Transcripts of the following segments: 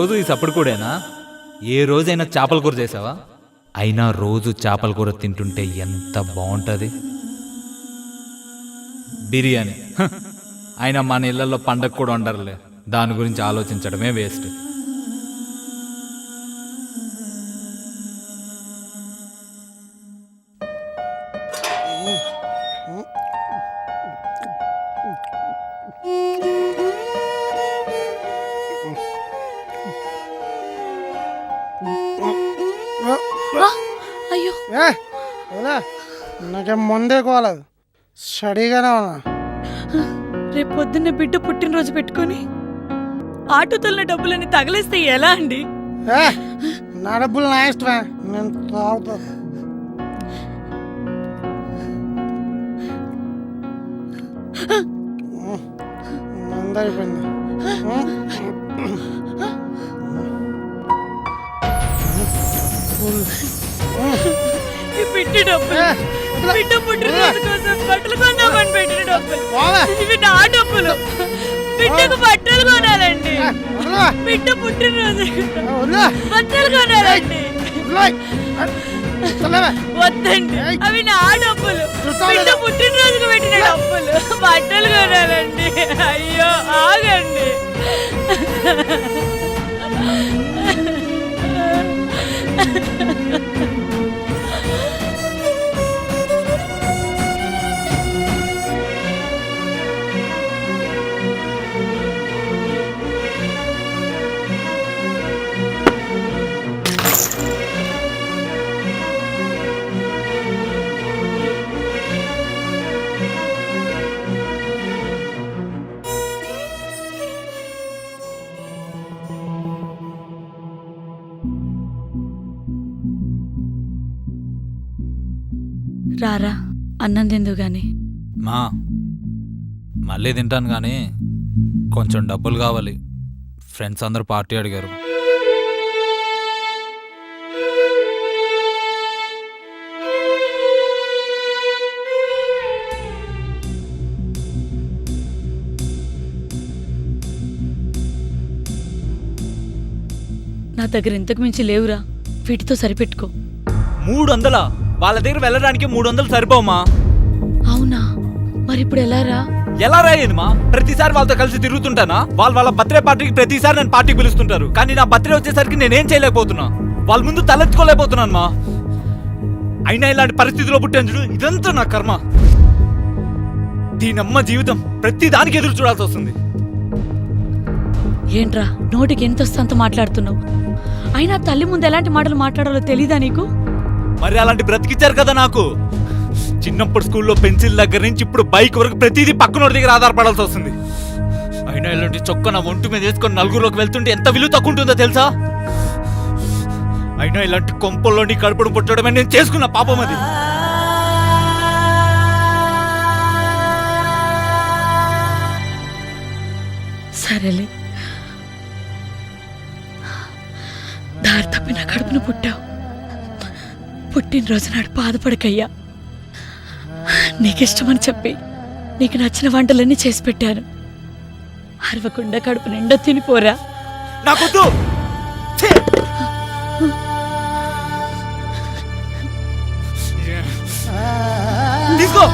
రోజు ఈ సప్పుడు కూడేనా? ఏ రోజైనా చేపల కూర చేసావా? అయినా రోజు చేపల కూర తింటుంటే ఎంత బాగుంటుంది. బిర్యానీ అయినా మన ఇళ్లలో పండగ కూడా ఉండరులే, దాని గురించి ఆలోచించడమే వేస్ట్. అయ్యో నాకేం ముందే కోలేదు, స్టడీగానే ఉన్నా. రేపు పొద్దున్న బిడ్డ పుట్టినరోజు పెట్టుకొని ఆటో తల్లిన డబ్బులని తగలేస్తే ఎలా అండి? నా డబ్బులు నా ఇష్టమే, నేను తాగుతా. మందైపోయింది. ఈ బిడ్డ డబ్బులు, బిడ్డ పుట్టినరోజు కోసం బట్టలు కొందామని పెట్టిన డబ్బులు, ఇవి నా డబ్బులు. బిడ్డకు బట్టలు కొనాలండి, బిడ్డ పుట్టినరోజు బట్టలు కొనాలండి. వద్దండి, అవి నా డబ్బులు, బిడ్డ పుట్టినరోజుకు పెట్టిన డబ్బులు, బట్టలు కొనాలండి. అయ్యో ఆగండి. రారా, అన్నం తిందు గాని. మా మళ్ళీ తింటాను కానీ కొంచెం డబ్బులు కావాలి. ఫ్రెండ్స్ అందరూ పార్టీ అడిగారు. నా దగ్గర ఇంతకు మించి లేవురా, వీటితో సరిపెట్టుకో. 300? వాళ్ళ దగ్గర వెళ్ళడానికి 300 సరిపోమా? అవునా, మరి ఇప్పుడు ఎలా రా? ఎలా రాయేది మా? ప్రతిసారి వాళ్ళతో కలిసి తిరుగుతుంటానా? వాళ్ళ బర్త్డే పార్టీకి ప్రతిసారి నన్ను పార్టీకి పిలుస్తుంటారు, కానీ నా బర్త్డే వచ్చేసరికి నేనేం చేయలేకపోతున్నా. వాళ్ళ ముందు తలెత్తుకోలేకపోతున్నాను మా. అయినా ఇలాంటి పరిస్థితిలో పుట్టాను, ఇదంతా నా కర్మ. దీనమ్మ జీవితం ప్రతి దానికి ఎదురు చూడాల్సి వస్తుంది. ఏంట్రా నోటికి ఎంత వస్తే అంత మాట్లాడుతున్నావు? అయినా తల్లి ముందు ఎలాంటి మాటలు మాట్లాడాలో తెలీదా నీకు? మరి అలాంటి బ్రతికిచ్చారు కదా నాకు. చిన్నప్పుడు స్కూల్లో పెన్సిల్ దగ్గర నుంచి ఇప్పుడు బైక్ వరకు ప్రతిదీ పక్కనోడి దగ్గర ఆధారపడాల్సి వస్తుంది. అయినా ఇలాంటి చొక్క నా ఒంటి మీద వేసుకొని నలుగురులోకి వెళ్తుంటే ఎంత విలువ తక్కువ ఉంటుందో తెలుసా? అయినా ఇలాంటి కొంపల్లోని కడుపును పుట్టడమే నేను చేసుకున్న పాపం అది. సరేలే, దారి తప్పి నా కడుపును పుట్టావు. పుట్టినరోజు నాడు బాధపడకయ్యా. నీకిష్టమని చెప్పి నీకు నచ్చిన వంటలన్నీ చేసి పెట్టాను. అరవకుండా కడుపు నిండా తినిపోరా. నాకొద్దు. తీసుకో.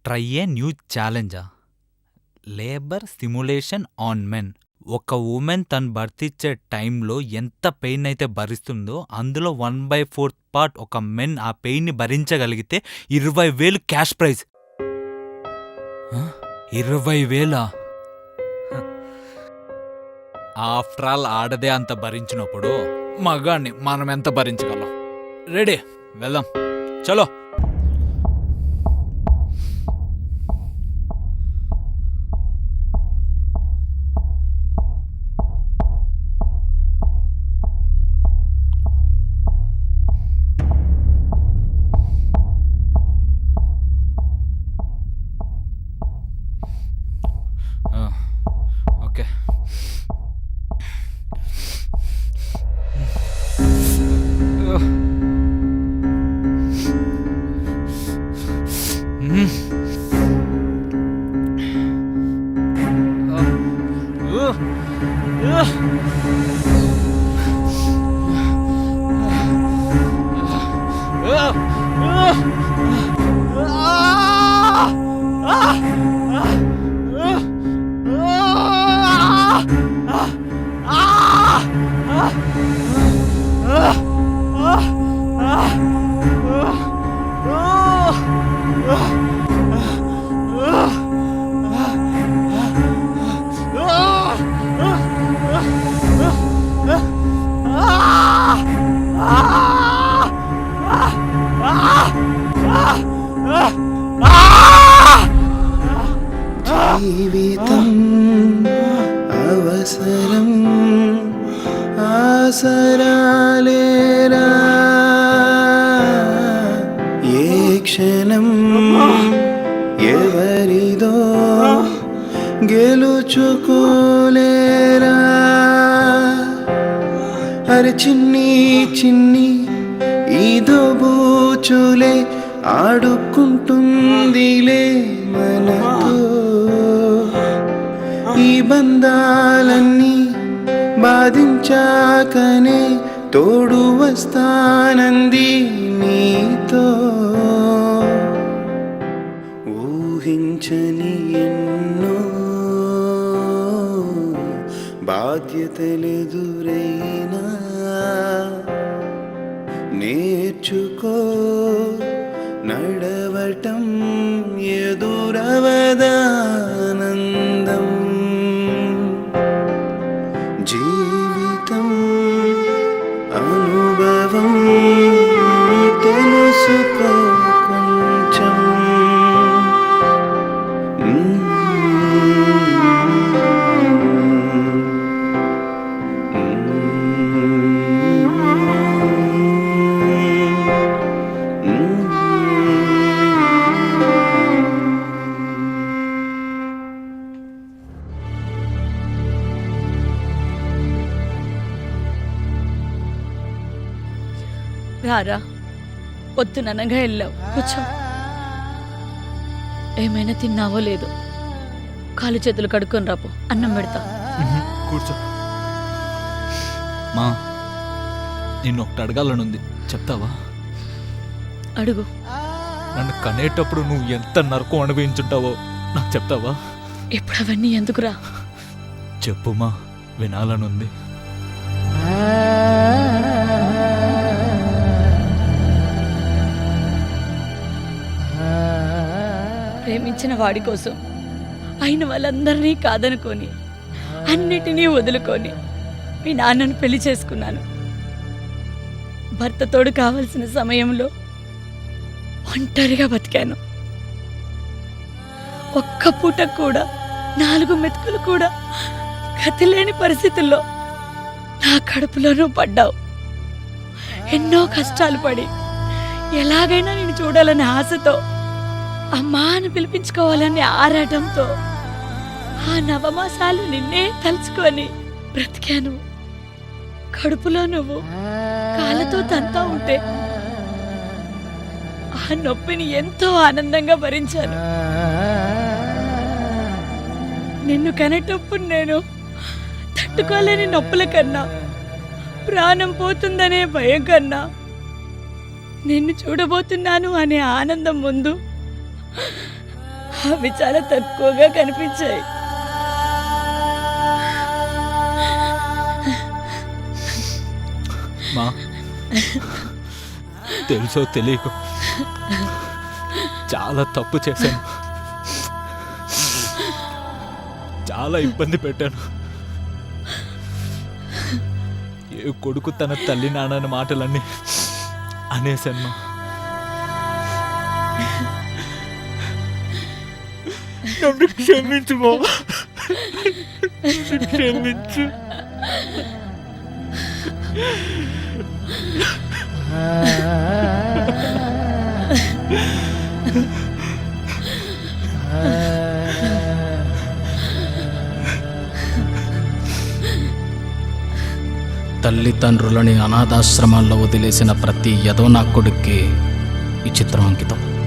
ట్రై ఏ న్యూ ఛాలెంజా? Labour simulation on men. ఒక ఉమెన్ తను బర్త్ ఇచ్చే టైంలో ఎంత పెయిన్ అయితే భరిస్తుందో అందులో 1/4 పార్ట్ ఒక మెన్ ఆ పెయిన్ని భరించగలిగితే 20,000 క్యాష్ ప్రైజ్. 20,000? ఆఫ్టర్ ఆల్ ఆడదే అంత భరించినప్పుడు మగాన్ని మనం ఎంత భరించగలం? రెడీ, వెళ్దాం, చలో. ఓకే. జీవితం అవసరం ఆసరాలేరా ఏ క్షణం ఎవరిదో గెలుచుకోలేరా అరే చిన్ని చిన్ని ఇదో బూచులే ఆడుకుంటుందిలే మనతో ఈ బంధాలన్నీ బాధించాకనే తోడు వస్తానంది నీతో ఊహించని ఎన్నో బాధ్యతలెదురైనా నేర్చుకో నడవటం ఎదురవదానందం జీవితం అనుభవం తెలుసుకో కొంచెం రారా, పొద్దుననగా వెళ్ళావు, కూర్చో. ఏమైనా తిన్నావో లేదో? కాలు చేతులు కడుక్కొని రాపో, అన్నం పెడతా. కూర్చో. మా, నిన్ను ఒకటి అడగాలనుంది, చెప్తావా? అడుగు. నన్ను కనేటప్పుడు నువ్వు ఎంత నరకం అనుభవించుంటావో నాకు చెప్తావా? ఇప్పుడు అవన్నీ ఎందుకురా? చెప్పుమా, వినాలనుంది. ప్రేమించిన వాడి కోసం అయిన వాళ్ళందరినీ కాదనుకొని అన్నిటినీ వదులుకొని మీ నాన్నను పెళ్లి చేసుకున్నాను. భర్త తోడు కావలసిన సమయంలో ఒంటరిగా బతికాను. ఒక్క పూట కూడా 4 మెతుకులు కూడా గతిలేని పరిస్థితుల్లో నా కడుపులోనూ పడ్డావు. ఎన్నో కష్టాలు పడి ఎలాగైనా నేను చూడాలనే ఆశతో, అమ్మా అని పిలిపించుకోవాలనే ఆరాటంతో ఆ నవమాసాలు నిన్నే తలుచుకొని బ్రతికాను. కడుపులో నువ్వు కాళ్ళతో తంతా ఉంటే ఆ నొప్పిని ఎంతో ఆనందంగా భరించాను. నిన్ను కనేటప్పుడు నేను తట్టుకోలేని నొప్పుల కన్నా, ప్రాణం పోతుందనే భయం కన్నా, నిన్ను చూడబోతున్నాను అనే ఆనందం ముందు అవి చాలా తక్కువగా కనిపించాయి. మా, తెలుసో తెలియకో చాలా తప్పు చేశాను, చాలా ఇబ్బంది పెట్టాను. ఏ కొడుకు తన తల్లి నాన్న మాటలన్నీ అనేసమ్మా. నన్ను క్షమించు మా, క్షమించు. తల్లిదండ్రులని అనాథాశ్రమాల్లో వదిలేసిన ప్రతి యదో నా కొడుక్కి ఈ చిత్రం అంకితం.